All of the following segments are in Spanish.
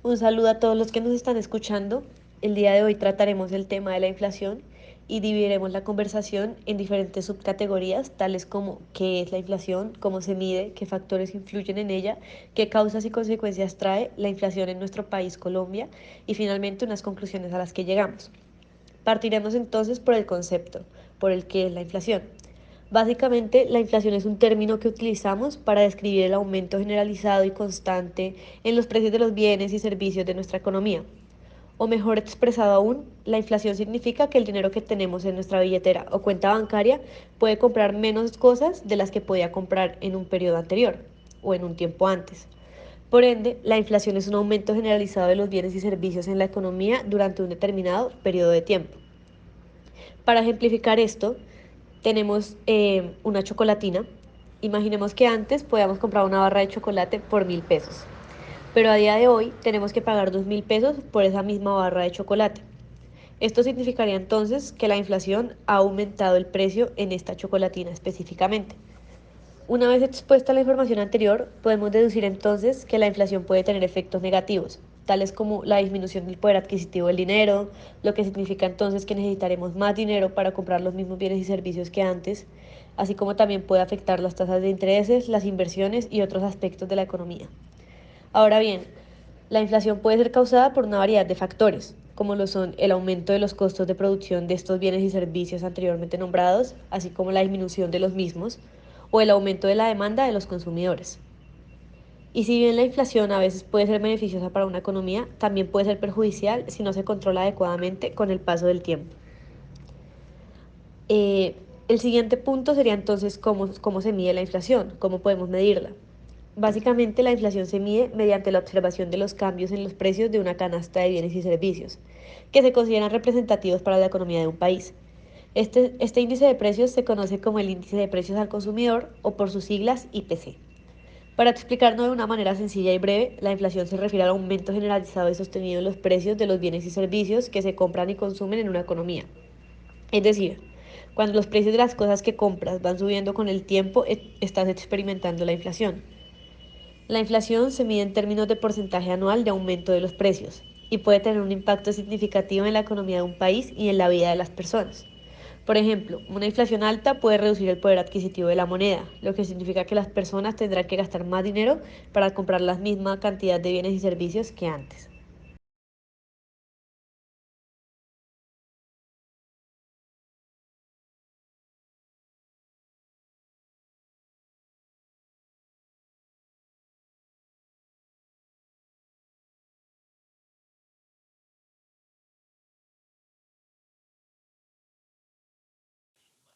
Un saludo a todos los que nos están escuchando. El día de hoy trataremos el tema de la inflación y dividiremos la conversación en diferentes subcategorías, tales como qué es la inflación, cómo se mide, qué factores influyen en ella, qué causas y consecuencias trae la inflación en nuestro país, Colombia, y finalmente unas conclusiones a las que llegamos. Partiremos entonces por el concepto, por el que es la inflación. Básicamente, la inflación es un término que utilizamos para describir el aumento generalizado y constante en los precios de los bienes y servicios de nuestra economía. O mejor expresado aún, la inflación significa que el dinero que tenemos en nuestra billetera o cuenta bancaria puede comprar menos cosas de las que podía comprar en un periodo anterior o en un tiempo antes. Por ende, la inflación es un aumento generalizado de los bienes y servicios en la economía durante un determinado periodo de tiempo. Para ejemplificar esto, tenemos una chocolatina. Imaginemos que antes podíamos comprar una barra de chocolate por 1.000 pesos, pero a día de hoy tenemos que pagar 2.000 pesos por esa misma barra de chocolate. Esto significaría entonces que la inflación ha aumentado el precio en esta chocolatina específicamente. Una vez expuesta la información anterior, podemos deducir entonces que la inflación puede tener efectos negativos, tales como la disminución del poder adquisitivo del dinero, lo que significa entonces que necesitaremos más dinero para comprar los mismos bienes y servicios que antes, así como también puede afectar las tasas de intereses, las inversiones y otros aspectos de la economía. Ahora bien, la inflación puede ser causada por una variedad de factores, como lo son el aumento de los costos de producción de estos bienes y servicios anteriormente nombrados, así como la disminución de los mismos, o el aumento de la demanda de los consumidores. Y si bien la inflación a veces puede ser beneficiosa para una economía, también puede ser perjudicial si no se controla adecuadamente con el paso del tiempo. Eh, el siguiente punto sería entonces cómo se mide la inflación, cómo podemos medirla. Básicamente, la inflación se mide mediante la observación de los cambios en los precios de una canasta de bienes y servicios, que se consideran representativos para la economía de un país. Este índice de precios se conoce como el índice de precios al consumidor o por sus siglas IPC. Para explicarlo de una manera sencilla y breve, la inflación se refiere al aumento generalizado y sostenido en los precios de los bienes y servicios que se compran y consumen en una economía. Es decir, cuando los precios de las cosas que compras van subiendo con el tiempo, estás experimentando la inflación. La inflación se mide en términos de porcentaje anual de aumento de los precios y puede tener un impacto significativo en la economía de un país y en la vida de las personas. Por ejemplo, una inflación alta puede reducir el poder adquisitivo de la moneda, lo que significa que las personas tendrán que gastar más dinero para comprar la misma cantidad de bienes y servicios que antes.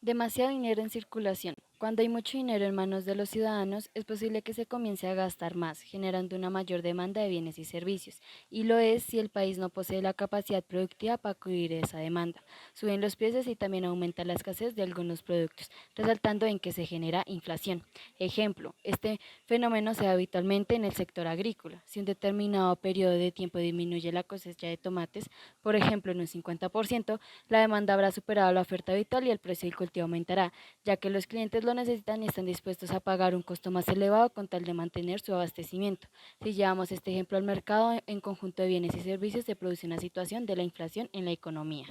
Demasiado dinero en circulación. Cuando hay mucho dinero en manos de los ciudadanos, es posible que se comience a gastar más, generando una mayor demanda de bienes y servicios. Y lo es si el país no posee la capacidad productiva para cubrir esa demanda. Suben los precios y también aumenta la escasez de algunos productos, resaltando en que se genera inflación. Ejemplo, este fenómeno se da habitualmente en el sector agrícola. Si un determinado periodo de tiempo disminuye la cosecha de tomates, por ejemplo en un 50%, la demanda habrá superado la oferta habitual y el precio del cultivo aumentará, ya que los clientes lo necesitan y están dispuestos a pagar un costo más elevado con tal de mantener su abastecimiento. Si llevamos este ejemplo al mercado en conjunto de bienes y servicios, se produce una situación de la inflación en la economía.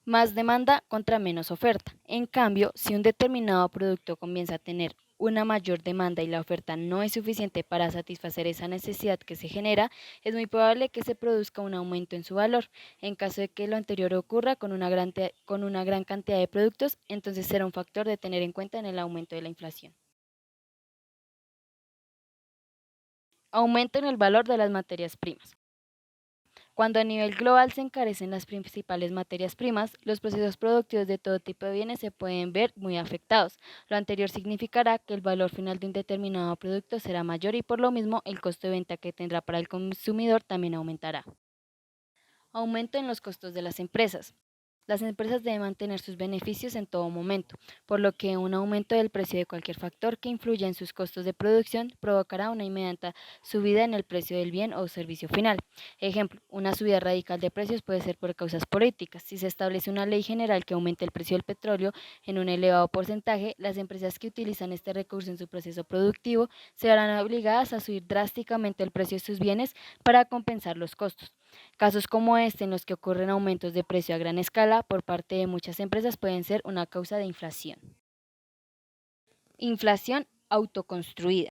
Más demanda contra menos oferta. En cambio, si un determinado producto comienza a tener una mayor demanda y la oferta no es suficiente para satisfacer esa necesidad que se genera, es muy probable que se produzca un aumento en su valor. En caso de que lo anterior ocurra con una gran cantidad de productos, entonces será un factor de tener en cuenta en el aumento de la inflación. Aumento en el valor de las materias primas. Cuando a nivel global se encarecen las principales materias primas, los procesos productivos de todo tipo de bienes se pueden ver muy afectados. Lo anterior significará que el valor final de un determinado producto será mayor y por lo mismo el costo de venta que tendrá para el consumidor también aumentará. Aumento en los costos de las empresas. Las empresas deben mantener sus beneficios en todo momento, por lo que un aumento del precio de cualquier factor que influya en sus costos de producción provocará una inmediata subida en el precio del bien o servicio final. Ejemplo, una subida radical de precios puede ser por causas políticas. Si se establece una ley general que aumente el precio del petróleo en un elevado porcentaje, las empresas que utilizan este recurso en su proceso productivo se verán obligadas a subir drásticamente el precio de sus bienes para compensar los costos. Casos como este, en los que ocurren aumentos de precio a gran escala por parte de muchas empresas, pueden ser una causa de inflación. Inflación autoconstruida.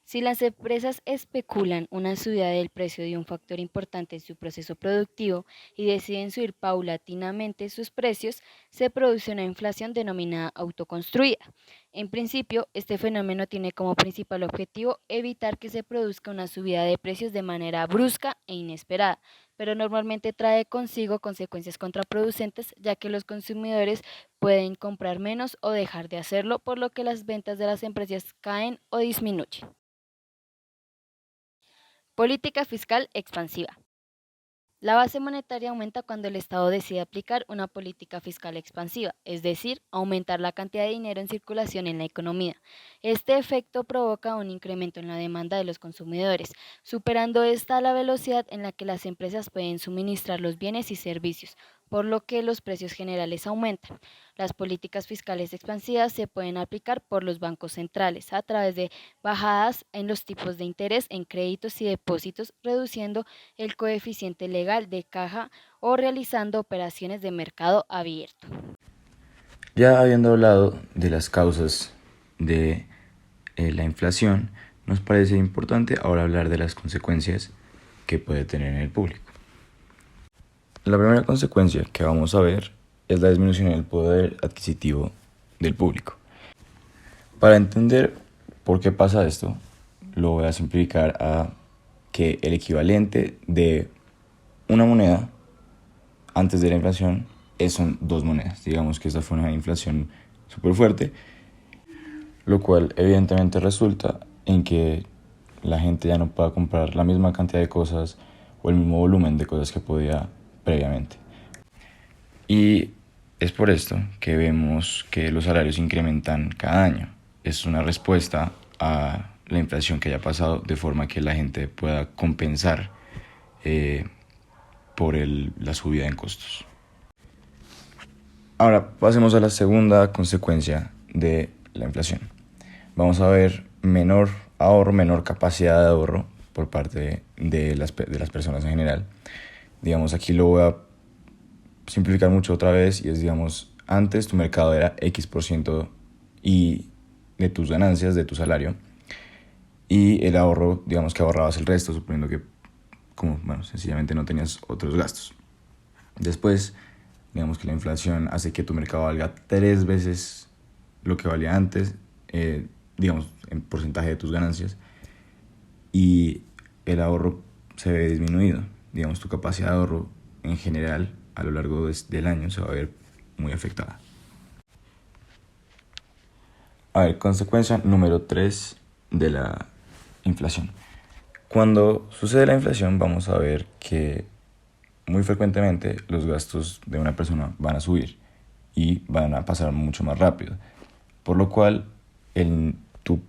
Si las empresas especulan una subida del precio de un factor importante en su proceso productivo y deciden subir paulatinamente sus precios, se produce una inflación denominada autoconstruida. En principio, este fenómeno tiene como principal objetivo evitar que se produzca una subida de precios de manera brusca e inesperada, pero normalmente trae consigo consecuencias contraproducentes, ya que los consumidores pueden comprar menos o dejar de hacerlo, por lo que las ventas de las empresas caen o disminuyen. Política fiscal expansiva. La base monetaria aumenta cuando el Estado decide aplicar una política fiscal expansiva, es decir, aumentar la cantidad de dinero en circulación en la economía. Este efecto provoca un incremento en la demanda de los consumidores, superando esta la velocidad en la que las empresas pueden suministrar los bienes y servicios, por lo que los precios generales aumentan. Las políticas fiscales expansivas se pueden aplicar por los bancos centrales a través de bajadas en los tipos de interés en créditos y depósitos, reduciendo el coeficiente legal de caja o realizando operaciones de mercado abierto. Ya habiendo hablado de las causas de la inflación, nos parece importante ahora hablar de las consecuencias que puede tener en el público. La primera consecuencia que vamos a ver es la disminución del poder adquisitivo del público. Para entender por qué pasa esto, lo voy a simplificar a que el equivalente de una moneda antes de la inflación son dos monedas. Digamos que esta fue una inflación súper fuerte, lo cual evidentemente resulta en que la gente ya no pueda comprar la misma cantidad de cosas o el mismo volumen de cosas que podía previamente. Y es por esto que vemos que los salarios incrementan cada año. Es una respuesta a la inflación que haya pasado, de forma que la gente pueda compensar por la subida en costos. Ahora pasemos a la segunda consecuencia de la inflación. Vamos a ver menor ahorro, menor capacidad de ahorro por parte de las personas en general. Digamos, aquí lo voy a simplificar mucho otra vez, y es, digamos, antes tu mercado era X% y de tus ganancias, de tu salario, y el ahorro, digamos que ahorrabas el resto, suponiendo que sencillamente no tenías otros gastos. Después, digamos que la inflación hace que tu mercado valga 3 veces lo que valía antes, digamos, en porcentaje de tus ganancias, y el ahorro se ve disminuido. Digamos, tu capacidad de ahorro en general a lo largo del año se va a ver muy afectada. A ver, consecuencia número 3 de la inflación. Cuando sucede la inflación, vamos a ver que muy frecuentemente los gastos de una persona van a subir y van a pasar mucho más rápido, por lo cual en tu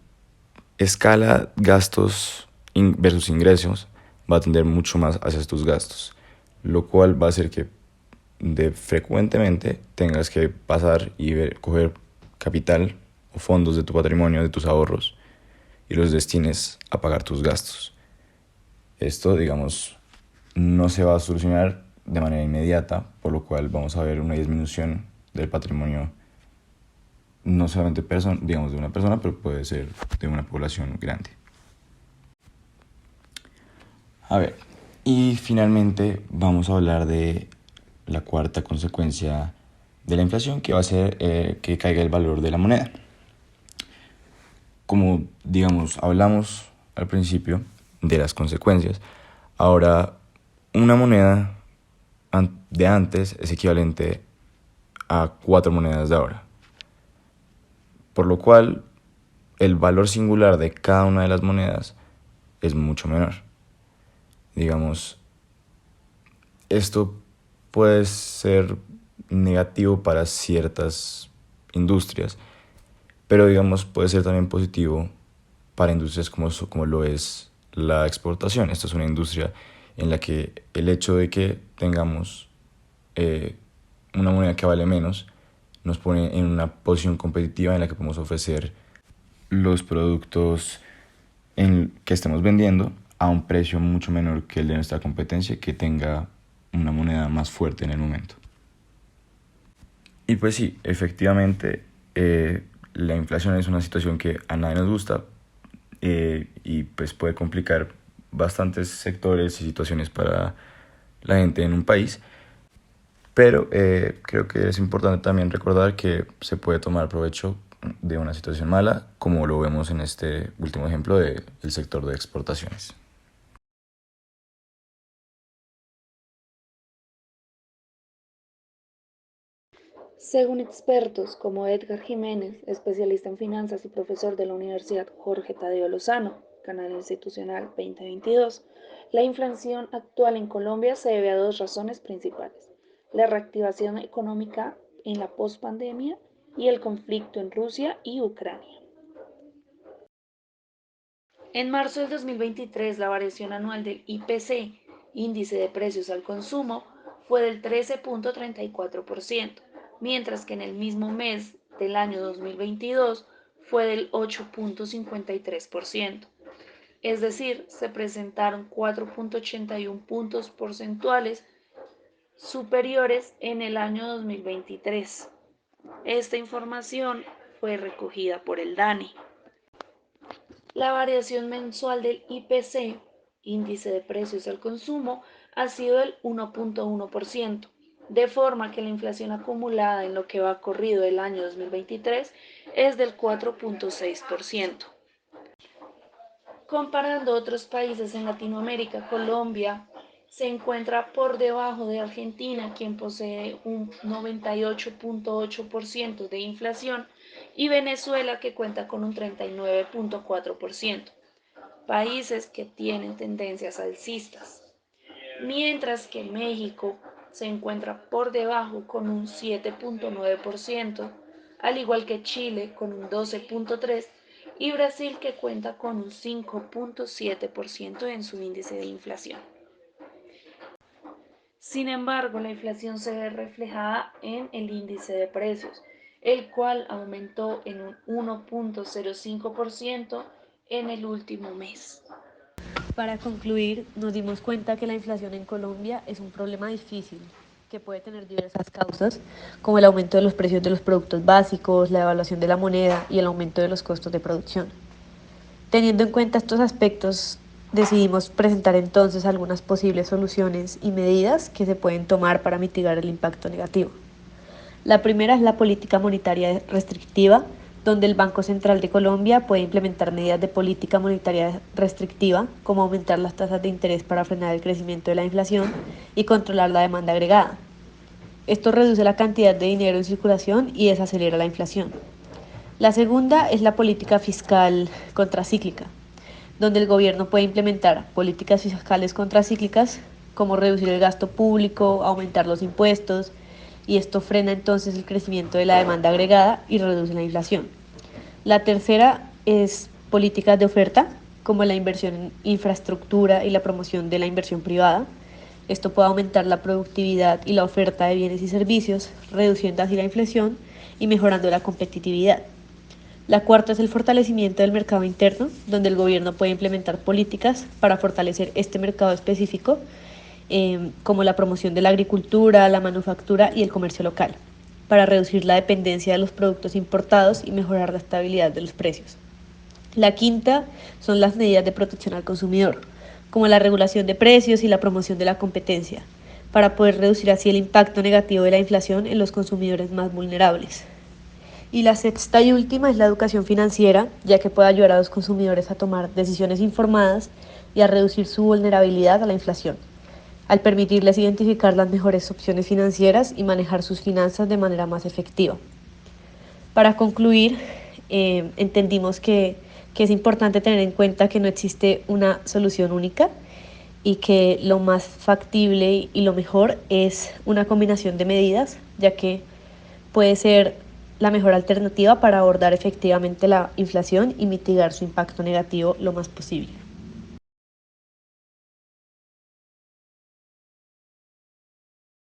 escala gastos versus ingresos va a tender mucho más hacia tus gastos, lo cual va a hacer que frecuentemente tengas que pasar y coger capital o fondos de tu patrimonio, de tus ahorros, y los destines a pagar tus gastos. Esto, digamos, no se va a solucionar de manera inmediata, por lo cual vamos a ver una disminución del patrimonio, no solamente de una persona, pero puede ser de una población grande. A ver, y finalmente vamos a hablar de la cuarta consecuencia de la inflación, que va a ser que caiga el valor de la moneda. Como, digamos, hablamos al principio de las consecuencias, ahora una moneda de antes es equivalente a 4 monedas de ahora, por lo cual el valor singular de cada una de las monedas es mucho menor. Digamos, esto puede ser negativo para ciertas industrias, pero digamos puede ser también positivo para industrias como lo es la exportación. Esta es una industria en la que el hecho de que tengamos una moneda que vale menos nos pone en una posición competitiva en la que podemos ofrecer los productos que estemos vendiendo a un precio mucho menor que el de nuestra competencia, que tenga una moneda más fuerte en el momento. Y pues sí, efectivamente, la inflación es una situación que a nadie nos gusta, y pues puede complicar bastantes sectores y situaciones para la gente en un país, pero creo que es importante también recordar que se puede tomar provecho de una situación mala, como lo vemos en este último ejemplo del sector de exportaciones. Según expertos como Edgar Jiménez, especialista en finanzas y profesor de la Universidad Jorge Tadeo Lozano, Canal Institucional 2022, la inflación actual en Colombia se debe a dos razones principales: la reactivación económica en la pospandemia y el conflicto en Rusia y Ucrania. En marzo del 2023, la variación anual del IPC, índice de precios al consumo, fue del 13.34%, mientras que en el mismo mes del año 2022 fue del 8.53%. Es decir, se presentaron 4.81 puntos porcentuales superiores en el año 2023. Esta información fue recogida por el DANE. La variación mensual del IPC, índice de precios al consumo, ha sido del 1.1%, de forma que la inflación acumulada en lo que va corrido del año 2023 es del 4.6%. Comparando otros países en Latinoamérica, Colombia se encuentra por debajo de Argentina, quien posee un 98.8% de inflación, y Venezuela, que cuenta con un 39.4%, países que tienen tendencias alcistas, mientras que México se encuentra por debajo con un 7.9%, al igual que Chile con un 12.3%, y Brasil, que cuenta con un 5.7% en su índice de inflación. Sin embargo, la inflación se ve reflejada en el índice de precios, el cual aumentó en un 1.05% en el último mes. Para concluir, nos dimos cuenta que la inflación en Colombia es un problema difícil, que puede tener diversas causas, como el aumento de los precios de los productos básicos, la devaluación de la moneda y el aumento de los costos de producción. Teniendo en cuenta estos aspectos, decidimos presentar entonces algunas posibles soluciones y medidas que se pueden tomar para mitigar el impacto negativo. La primera es la política monetaria restrictiva, donde el Banco Central de Colombia puede implementar medidas de política monetaria restrictiva, como aumentar las tasas de interés para frenar el crecimiento de la inflación y controlar la demanda agregada. Esto reduce la cantidad de dinero en circulación y desacelera la inflación. La segunda es la política fiscal contracíclica, donde el gobierno puede implementar políticas fiscales contracíclicas, como reducir el gasto público, aumentar los impuestos, y esto frena entonces el crecimiento de la demanda agregada y reduce la inflación. La tercera es políticas de oferta, como la inversión en infraestructura y la promoción de la inversión privada. Esto puede aumentar la productividad y la oferta de bienes y servicios, reduciendo así la inflación y mejorando la competitividad. La cuarta es el fortalecimiento del mercado interno, donde el gobierno puede implementar políticas para fortalecer este mercado específico, como la promoción de la agricultura, la manufactura y el comercio local, para reducir la dependencia de los productos importados y mejorar la estabilidad de los precios. La quinta son las medidas de protección al consumidor, como la regulación de precios y la promoción de la competencia, para poder reducir así el impacto negativo de la inflación en los consumidores más vulnerables. Y la sexta y última es la educación financiera, ya que puede ayudar a los consumidores a tomar decisiones informadas y a reducir su vulnerabilidad a la inflación, al permitirles identificar las mejores opciones financieras y manejar sus finanzas de manera más efectiva. Para concluir, entendimos que es importante tener en cuenta que no existe una solución única y que lo más factible y lo mejor es una combinación de medidas, ya que puede ser la mejor alternativa para abordar efectivamente la inflación y mitigar su impacto negativo lo más posible.